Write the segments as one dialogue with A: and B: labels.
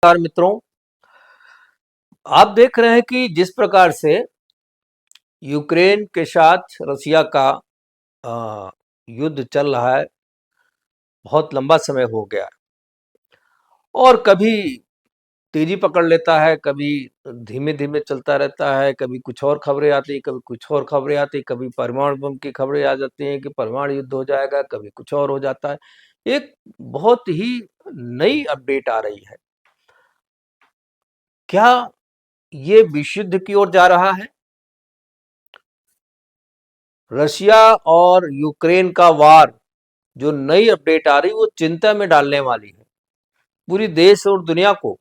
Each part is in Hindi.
A: नमस्कार मित्रों। आप देख रहे हैं कि जिस प्रकार से यूक्रेन के साथ रसिया का युद्ध चल रहा है, बहुत लंबा समय हो गया और कभी तेजी पकड़ लेता है, कभी धीमे धीमे चलता रहता है, कभी कुछ और खबरें आती, कभी कुछ और खबरें आती, कभी परमाणु बम की खबरें आ जाती हैं कि परमाणु युद्ध हो जाएगा, कभी कुछ और हो जाता है। एक बहुत ही नई अपडेट आ रही है। क्या ये विश्व युद्ध की ओर जा रहा है? रशिया और यूक्रेन का वार, जो नई अपडेट आ रही वो चिंता में डालने वाली है पूरी देश और दुनिया को।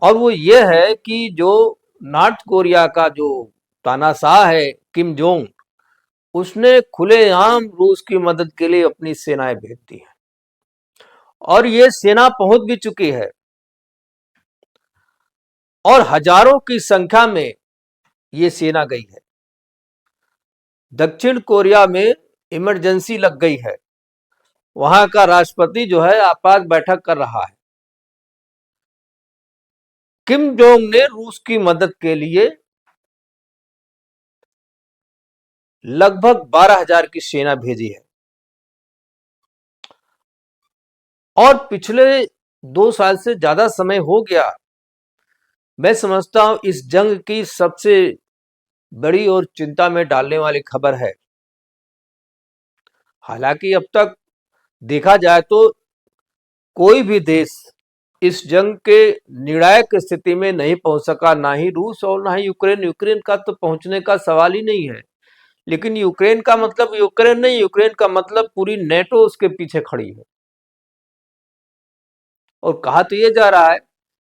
A: और वो ये है कि जो नॉर्थ कोरिया का जो तानाशाह है किम जोंग, उसने खुलेआम रूस की मदद के लिए अपनी सेनाएं भेज दी हैं और ये सेना पहुंच भी चुकी है और हजारों की संख्या में ये सेना गई है। दक्षिण कोरिया में इमरजेंसी लग गई है, वहां का राष्ट्रपति जो है आपात बैठक कर रहा है। किम जोंग ने रूस की मदद के लिए लगभग 12,000 की सेना भेजी है और पिछले 2 साल से ज्यादा समय हो गया। मैं समझता हूं इस जंग की सबसे बड़ी और चिंता में डालने वाली खबर है। हालांकि अब तक देखा जाए तो कोई भी देश इस जंग के निर्णायक स्थिति में नहीं पहुंच सका, ना ही रूस और ना ही यूक्रेन। यूक्रेन का तो पहुंचने का सवाल ही नहीं है, लेकिन यूक्रेन का मतलब यूक्रेन नहीं, यूक्रेन का मतलब पूरी नेटो उसके पीछे खड़ी है। और कहा तो ये जा रहा है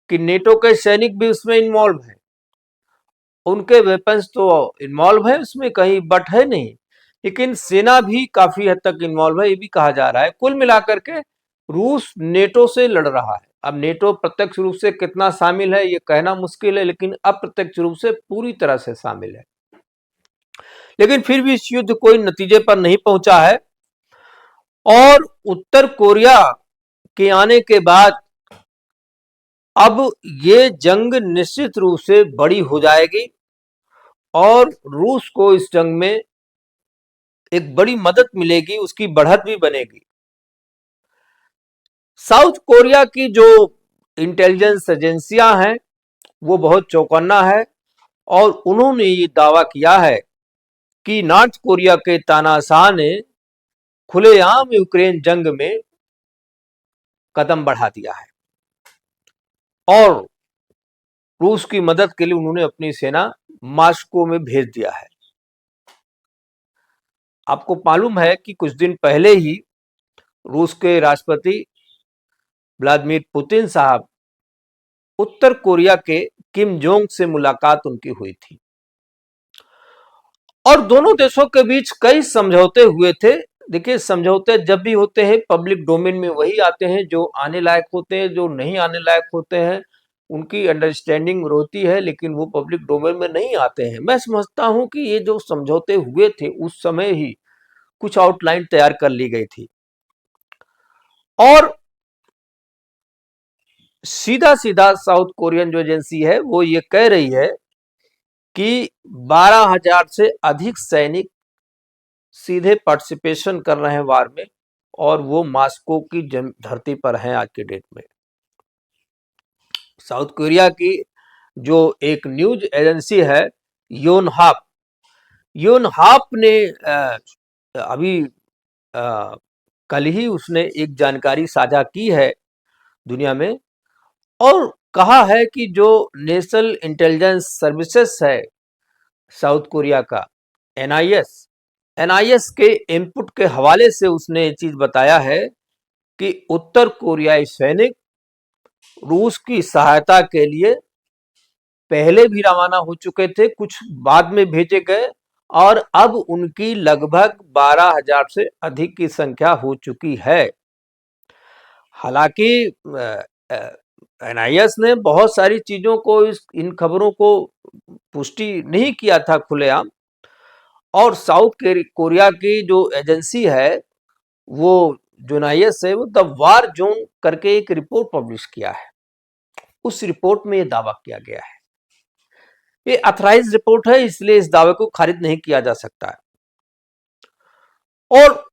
A: कि नेटो के सैनिक भी उसमें इन्वॉल्व हैं, उनके वेपन्स तो इन्वॉल्व है उसमें, कहीं बट है नहीं, लेकिन सेना भी काफी हद तक इन्वॉल्व है, ये भी कहा जा रहा है। कुल मिलाकर के रूस नेटो से लड़ रहा है। अब नेटो प्रत्यक्ष रूप से कितना शामिल है ये कहना मुश्किल है, लेकिन अप्रत्यक्ष रूप से पूरी तरह से शामिल है। लेकिन फिर भी इस युद्ध कोई नतीजे पर नहीं पहुंचा है और उत्तर कोरिया के आने के बाद अब ये जंग निश्चित रूप से बड़ी हो जाएगी और रूस को इस जंग में एक बड़ी मदद मिलेगी, उसकी बढ़त भी बनेगी। साउथ कोरिया की जो इंटेलिजेंस एजेंसियां हैं वो बहुत चौकन्ना है और उन्होंने ये दावा किया है कि नॉर्थ कोरिया के तानाशाह ने खुलेआम यूक्रेन जंग में कदम बढ़ा दिया है और रूस की मदद के लिए उन्होंने अपनी सेना मॉस्को में भेज दिया है। आपको मालूम है कि कुछ दिन पहले ही रूस के राष्ट्रपति व्लादिमीर पुतिन साहब उत्तर कोरिया के किम जोंग से मुलाकात उनकी हुई थी और दोनों देशों के बीच कई समझौते हुए थे। देखिए, समझौते जब भी होते हैं पब्लिक डोमेन में वही आते हैं जो आने लायक होते हैं, जो नहीं आने लायक होते हैं उनकी अंडरस्टैंडिंग होती है, लेकिन वो पब्लिक डोमेन में नहीं आते हैं। मैं समझता हूं कि ये जो समझौते हुए थे उस समय ही कुछ आउटलाइन तैयार कर ली गई थी और सीधा सीधा साउथ कोरियन जो एजेंसी है वो ये कह रही है कि 12,000 से अधिक सैनिक सीधे पार्टिसिपेशन कर रहे हैं वार में और वो मॉस्को की धरती पर हैं आज के डेट में। साउथ कोरिया की जो एक न्यूज एजेंसी है योनहाप, योनहाप ने अभी कल ही उसने एक जानकारी साझा की है दुनिया में और कहा है कि जो नेशनल इंटेलिजेंस सर्विसेज है साउथ कोरिया का एनआईएस के इनपुट के हवाले से उसने ये चीज बताया है कि उत्तर कोरियाई सैनिक रूस की सहायता के लिए पहले भी रवाना हो चुके थे, कुछ बाद में भेजे गए और अब उनकी लगभग 12,000 से अधिक की संख्या हो चुकी है। हालांकि एनआईएस ने बहुत सारी चीजों को इन खबरों को पुष्टि नहीं किया था खुलेआम और साउथ कोरिया की जो एजेंसी है वो जो NIS है वो द वार जोन करके एक रिपोर्ट पब्लिश किया है। उस रिपोर्ट में ये दावा किया गया है, ये अथराइज रिपोर्ट है, इसलिए इस दावे को खारिज नहीं किया जा सकता है। और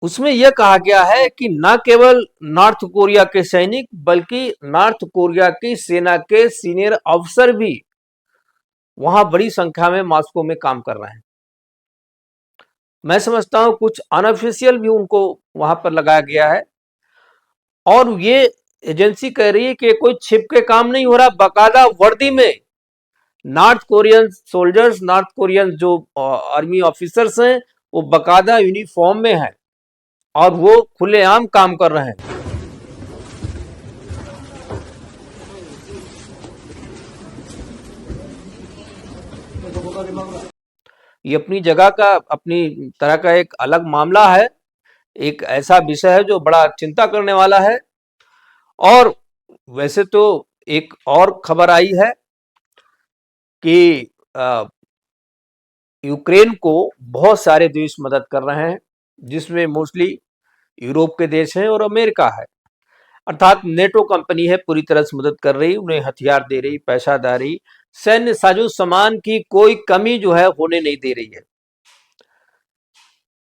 A: उसमें यह कहा गया है कि न केवल नॉर्थ कोरिया के सैनिक बल्कि नॉर्थ कोरिया की सेना के सीनियर अफसर भी वहां बड़ी संख्या में मॉस्को में काम कर रहे हैं। मैं समझता हूं कुछ अनऑफिशियल भी उनको वहां पर लगाया गया है, और ये एजेंसी कह रही है कि कोई छिप के काम नहीं हो रहा, बाकायदा वर्दी में north Korean soldiers, north Korean जो आर्मी ऑफिसर्स हैं वो बाकायदा यूनिफॉर्म में हैं और वो खुलेआम काम कर रहे हैं। ये अपनी जगह का, अपनी तरह का एक अलग मामला है, एक ऐसा विषय है जो बड़ा चिंता करने वाला है। और वैसे तो एक और खबर आई है कि यूक्रेन को बहुत सारे देश मदद कर रहे हैं, जिसमें मोस्टली यूरोप के देश हैं और अमेरिका है। अर्थात नेटो कंपनी है, पूरी तरह से मदद कर रही, उन्हें हथियार दे रही, पैसा दे रही, सैन्य साजो सामान की कोई कमी जो है होने नहीं दे रही है।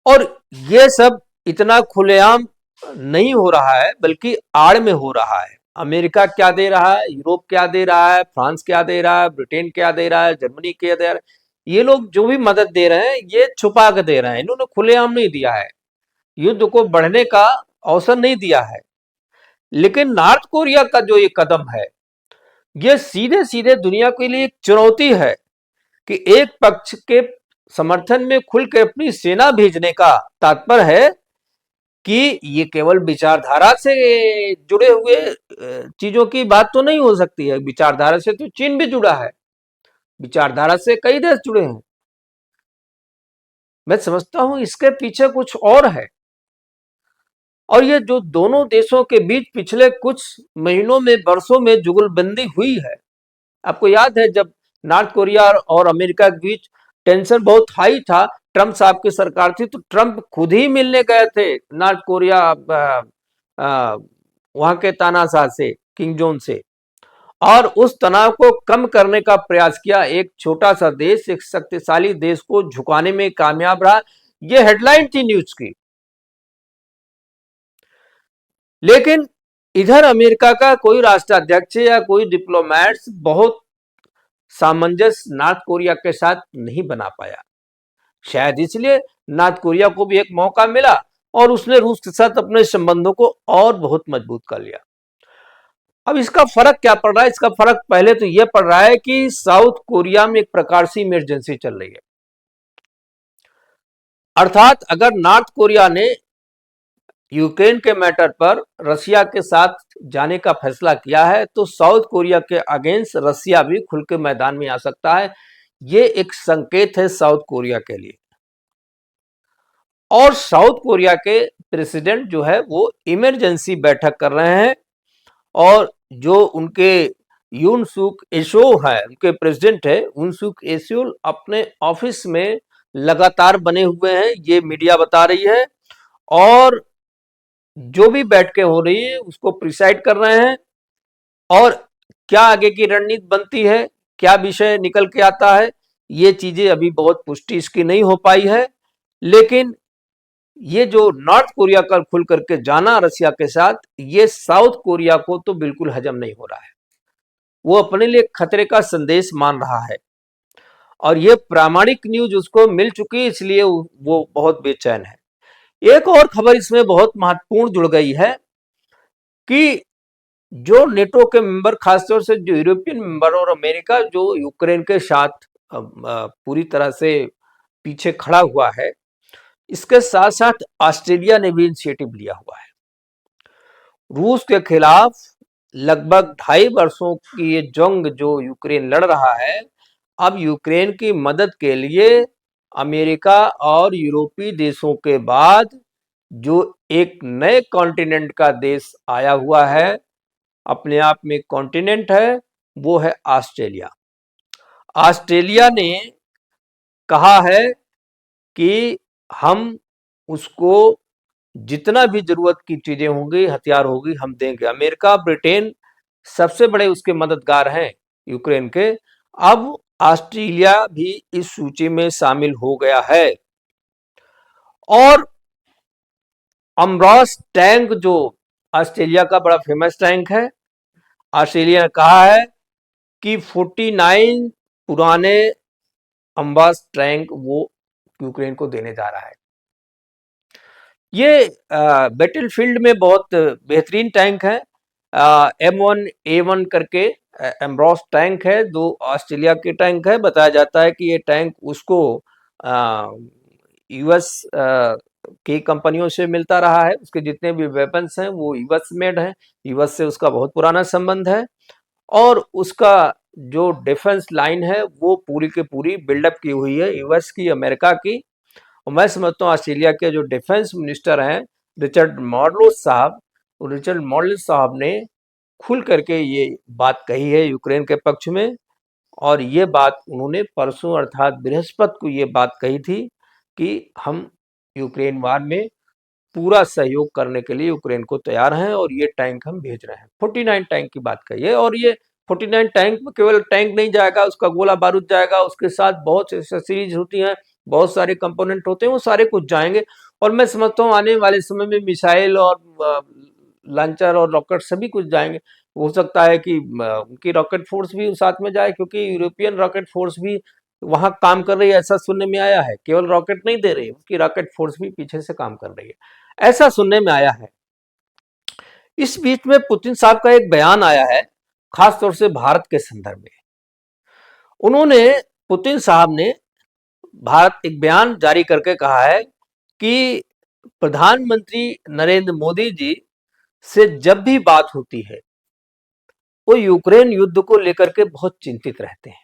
A: और ये सब इतना खुलेआम नहीं हो रहा है, बल्कि आड़ में हो रहा है। अमेरिका क्या दे रहा है, यूरोप क्या दे रहा है, फ्रांस क्या दे रहा है, ब्रिटेन क्या दे रहा है, जर्मनी क्या दे रहा है, ये लोग जो भी मदद दे रहे हैं ये छुपा के दे रहे हैं, इन्होंने खुलेआम नहीं दिया है, युद्ध को बढ़ने का अवसर नहीं दिया है। लेकिन नॉर्थ कोरिया का जो ये कदम है, ये सीधे सीधे दुनिया के लिए एक चुनौती है कि एक पक्ष के समर्थन में खुल के अपनी सेना भेजने का तात्पर्य है कि ये केवल विचारधारा से जुड़े हुए चीजों की बात तो नहीं हो सकती है। विचारधारा से तो चीन भी जुड़ा है, विचारधारा से कई देश जुड़े हैं। मैं समझता हूं इसके पीछे कुछ और है। और ये जो दोनों देशों के बीच पिछले कुछ महीनों में, वर्षों में जुगलबंदी हुई है, आपको याद है जब नॉर्थ कोरिया और अमेरिका के बीच टेंशन बहुत हाई था, ट्रंप साहब की सरकार थी, तो ट्रंप खुद ही मिलने गए थे नॉर्थ कोरिया वहां के तानाशाह से, किम जोंग से, और उस तनाव को कम करने का प्रयास किया। एक छोटा सा देश एक शक्तिशाली देश को झुकाने में कामयाब रहा, यह हेडलाइन थी न्यूज की। लेकिन इधर अमेरिका का कोई राष्ट्राध्यक्ष या कोई डिप्लोमैट्स बहुत सामंजस्य नॉर्थ कोरिया के साथ नहीं बना पाया, शायद इसलिए नॉर्थ कोरिया को भी एक मौका मिला और उसने रूस के साथ अपने संबंधों को और बहुत मजबूत कर लिया। अब इसका फर्क क्या पड़ रहा है? इसका फर्क पहले तो यह पड़ रहा है कि साउथ कोरिया में एक प्रकार से इमरजेंसी चल रही है। अर्थात अगर नॉर्थ कोरिया ने यूक्रेन के मैटर पर रसिया के साथ जाने का फैसला किया है, तो साउथ कोरिया के अगेंस्ट रसिया भी खुल के मैदान में आ सकता है। ये एक संकेत है साउथ कोरिया के लिए। और साउथ कोरिया के प्रेसिडेंट जो है वो इमरजेंसी बैठक कर रहे हैं, और जो उनके यून सुक एशो है, उनके प्रेसिडेंट है यून सुक एशो, अपने ऑफिस में लगातार बने हुए हैं, ये मीडिया बता रही है। और जो भी बैठकें हो रही है उसको प्रिसाइड कर रहे हैं, और क्या आगे की रणनीति बनती है, क्या विषय निकल के आता है, ये चीजें अभी बहुत पुष्टि इसकी नहीं हो पाई है। लेकिन ये जो नॉर्थ कोरिया का खुल करके जाना रसिया के साथ, ये साउथ कोरिया को तो बिल्कुल हजम नहीं हो रहा है, वो अपने लिए खतरे का संदेश मान रहा है, और ये प्रामाणिक न्यूज उसको मिल चुकी है, इसलिए वो बहुत बेचैन है। एक और खबर इसमें बहुत महत्वपूर्ण जुड़ गई है कि जो नेटो के मेंबर, खासतौर से जो यूरोपियन मेंबर और अमेरिका जो यूक्रेन के साथ पूरी तरह से पीछे खड़ा हुआ है, इसके साथ साथ ऑस्ट्रेलिया ने भी इनिशिएटिव लिया हुआ है। रूस के खिलाफ लगभग 2.5 वर्षों की ये जंग जो यूक्रेन लड़ रहा है, अब यूक्रेन की मदद के लिए अमेरिका और यूरोपीय देशों के बाद जो एक नए कॉन्टिनेंट का देश आया हुआ है, अपने आप में कॉन्टिनेंट है, वो है ऑस्ट्रेलिया। ऑस्ट्रेलिया ने कहा है कि हम उसको जितना भी जरूरत की चीजें होंगी, हथियार होगी, हम देंगे। अमेरिका, ब्रिटेन सबसे बड़े उसके मददगार हैं यूक्रेन के। अब ऑस्ट्रेलिया भी इस सूची में शामिल हो गया है। और अम्ब्रॉस टैंक जो ऑस्ट्रेलिया का बड़ा फेमस टैंक है, ऑस्ट्रेलिया ने कहा है कि 49 पुराने अम्ब्रॉस टैंक वो यूक्रेन को देने जा रहा है। ये बैटलफील्ड में बहुत बेहतरीन टैंक है। M1A1 करके एम्ब्रॉस टैंक है, जो ऑस्ट्रेलिया के टैंक है। बताया जाता है कि ये टैंक उसको यूएस की कंपनियों से मिलता रहा है। उसके जितने भी वेपन्स हैं वो यूएस मेड हैं, यूएस से उसका बहुत पुराना संबंध है। और उसका जो डिफेंस लाइन है वो पूरी की पूरी बिल्डअप की हुई है यूएस की, अमेरिका की। और मैं समझता हूँ ऑस्ट्रेलिया के जो डिफेंस मिनिस्टर हैं रिचर्ड मार्लोस साहब, रिचर्ड मार्लोस साहब ने खुल करके ये बात कही है यूक्रेन के पक्ष में। और ये बात उन्होंने परसों अर्थात बृहस्पति को ये बात कही थी कि हम यूक्रेन वार में पूरा सहयोग करने के लिए यूक्रेन को तैयार हैं और ये टैंक हम भेज रहे हैं। 49 टैंक की बात कही है। और ये 49 टैंक में केवल टैंक नहीं जाएगा, उसका गोला बारूद जाएगा, उसके साथ बहुत सी एक्सेसरीज होती हैं, बहुत सारे कंपोनेंट होते हैं, वो सारे कुछ जाएंगे। और मैं समझता हूँ आने वाले समय में मिसाइल और लॉन्चर और रॉकेट सभी कुछ जाएंगे। हो सकता है कि उनकी रॉकेट फोर्स भी साथ में जाए, क्योंकि यूरोपियन रॉकेट फोर्स भी वहां काम कर रही है, ऐसा सुनने में आया है। केवल रॉकेट नहीं दे रही, उसकी रॉकेट फोर्स भी पीछे से काम कर रही है, ऐसा सुनने में आया है। इस बीच में पुतिन साहब का एक बयान आया है, खास तौर से भारत के संदर्भ में। उन्होंने, पुतिन साहब ने भारत एक बयान जारी करके कहा है कि प्रधानमंत्री नरेंद्र मोदी जी से जब भी बात होती है वो यूक्रेन युद्ध को लेकर के बहुत चिंतित रहते हैं।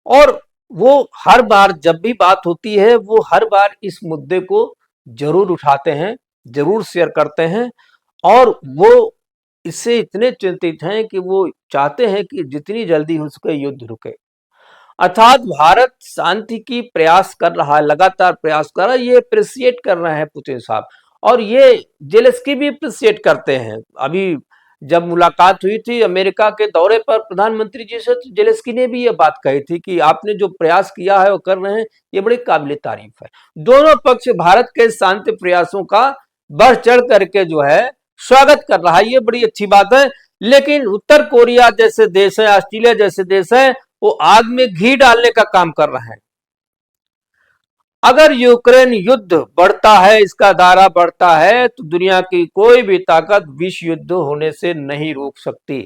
A: और वो हर बार जब भी बात होती है वो हर बार इस मुद्दे को जरूर उठाते हैं, जरूर शेयर करते हैं। और वो इससे इतने चिंतित हैं कि वो चाहते हैं कि जितनी जल्दी हो सके युद्ध रुके। अर्थात भारत शांति की प्रयास कर रहा है, लगातार प्रयास कर रहा है। ये अप्रिशिएट कर रहे हैं पुतिन साहब, और ये जेलेंस्की भी अप्रिशिएट करते हैं। अभी जब मुलाकात हुई थी अमेरिका के दौरे पर प्रधानमंत्री जी से, तो जेलेंस्की ने भी ये बात कही थी कि आपने जो प्रयास किया है वो कर रहे हैं, ये बड़ी काबिल तारीफ है। दोनों पक्ष भारत के शांति प्रयासों का बढ़ चढ़ करके जो है स्वागत कर रहा है, ये बड़ी अच्छी बात है। लेकिन उत्तर कोरिया जैसे देश है, ऑस्ट्रेलिया जैसे देश है, वो आग में घी डालने का काम कर रहे हैं। अगर यूक्रेन युद्ध बढ़ता है, इसका दायरा बढ़ता है, तो दुनिया की कोई भी ताकत विश्व युद्ध होने से नहीं रोक सकती।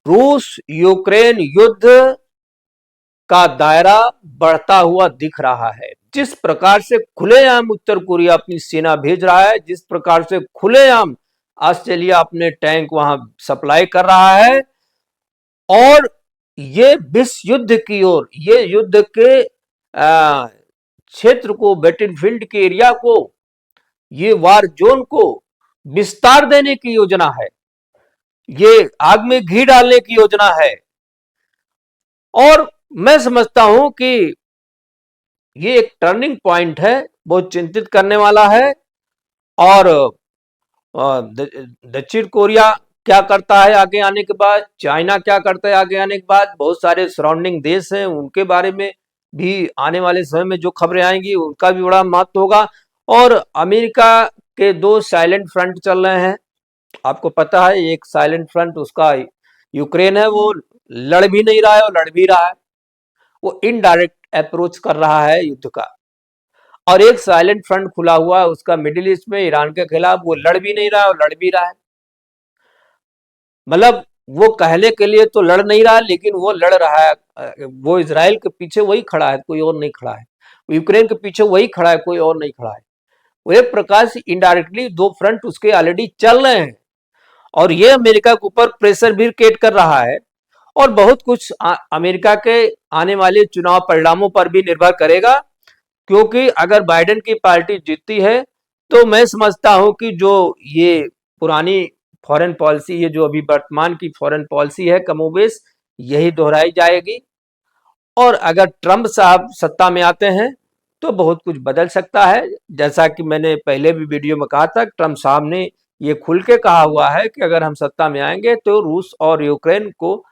A: रूस यूक्रेन युद्ध का दायरा बढ़ता हुआ दिख रहा है। जिस प्रकार से खुलेआम उत्तर कोरिया अपनी सेना भेज रहा है, जिस प्रकार से खुलेआम ऑस्ट्रेलिया अपने टैंक वहां सप्लाई कर रहा है, और ये विश्व युद्ध की ओर, ये युद्ध के क्षेत्र को, बैटलफील्ड के एरिया को, ये वार जोन को विस्तार देने की योजना है, ये आग में घी डालने की योजना है। और मैं समझता हूं कि ये एक टर्निंग पॉइंट है, बहुत चिंतित करने वाला है। और दक्षिण कोरिया क्या करता है आगे आने के बाद, चाइना क्या करता है आगे आने के बाद, बहुत सारे सराउंडिंग देश हैं, उनके बारे में भी आने वाले समय में जो खबरें आएंगी उनका भी बड़ा महत्व होगा। और अमेरिका के दो साइलेंट फ्रंट चल रहे हैं, आपको पता है। एक साइलेंट फ्रंट उसका यूक्रेन है, वो लड़ भी नहीं रहा है और लड़ भी रहा है, वो इनडायरेक्ट अप्रोच कर रहा है युद्ध का। और एक साइलेंट फ्रंट खुला हुआ है उसका मिडिल ईस्ट में, ईरान के खिलाफ, वो लड़ भी नहीं रहा है और लड़ भी रहा है। मतलब वो कहने के लिए तो लड़ नहीं रहा, लेकिन वो लड़ रहा है। वो इजराइल के पीछे वही खड़ा है, कोई और नहीं खड़ा है। यूक्रेन के पीछे वही खड़ा है, कोई और नहीं खड़ा है। वो एक प्रकार से इनडायरेक्टली दो फ्रंट उसके ऑलरेडी चल रहे हैं, और ये अमेरिका के ऊपर प्रेशर भी क्रिएट कर रहा है। और बहुत कुछ अमेरिका के आने वाले चुनाव परिणामों पर भी निर्भर करेगा, क्योंकि अगर बाइडेन की पार्टी जीतती है तो मैं समझता हूं कि जो ये पुरानी फॉरेन पॉलिसी, ये जो अभी वर्तमान की फॉरेन पॉलिसी है, कमोबेश यही दोहराई जाएगी। और अगर ट्रंप साहब सत्ता में आते हैं तो बहुत कुछ बदल सकता है। जैसा कि मैंने पहले भी वीडियो में कहा था, ट्रम्प साहब ने ये खुल के कहा हुआ है कि अगर हम सत्ता में आएंगे तो रूस और यूक्रेन को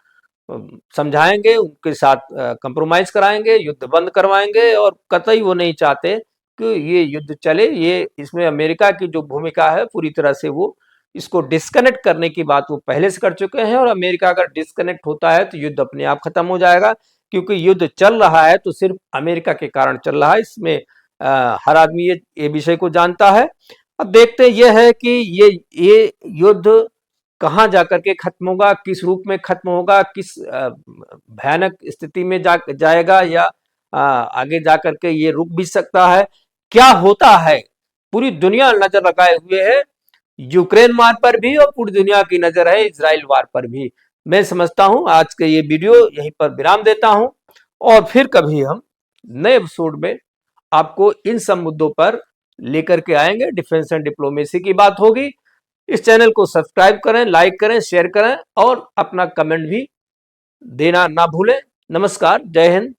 A: समझाएंगे, उनके साथ कंप्रोमाइज कराएंगे, युद्ध बंद करवाएंगे, और कतई वो नहीं चाहते कि ये युद्ध चले। ये इसमें अमेरिका की जो भूमिका है पूरी तरह से वो इसको डिस्कनेक्ट करने की बात वो पहले से कर चुके हैं, और अमेरिका अगर डिस्कनेक्ट होता है तो युद्ध अपने आप खत्म हो जाएगा, क्योंकि युद्ध चल रहा है तो सिर्फ अमेरिका के कारण चल रहा है। इसमें हर आदमी ये विषय को जानता है। अब देखते ये है कि ये युद्ध कहाँ जाकर के खत्म होगा, किस रूप में खत्म होगा, किस भयानक स्थिति में जाएगा, या आगे जाकर के ये रुक भी सकता है। क्या होता है, पूरी दुनिया नजर लगाए हुए है, यूक्रेन वार पर भी और पूरी दुनिया की नजर है इजराइल वार पर भी। मैं समझता हूं आज के ये वीडियो यहीं पर विराम देता हूं, और फिर कभी हम नए एपिसोड में आपको इन सब मुद्दों पर लेकर के आएंगे। डिफेंस एंड डिप्लोमेसी की बात होगी। इस चैनल को सब्सक्राइब करें, लाइक करें, शेयर करें, और अपना कमेंट भी देना ना भूलें। नमस्कार, जय हिंद।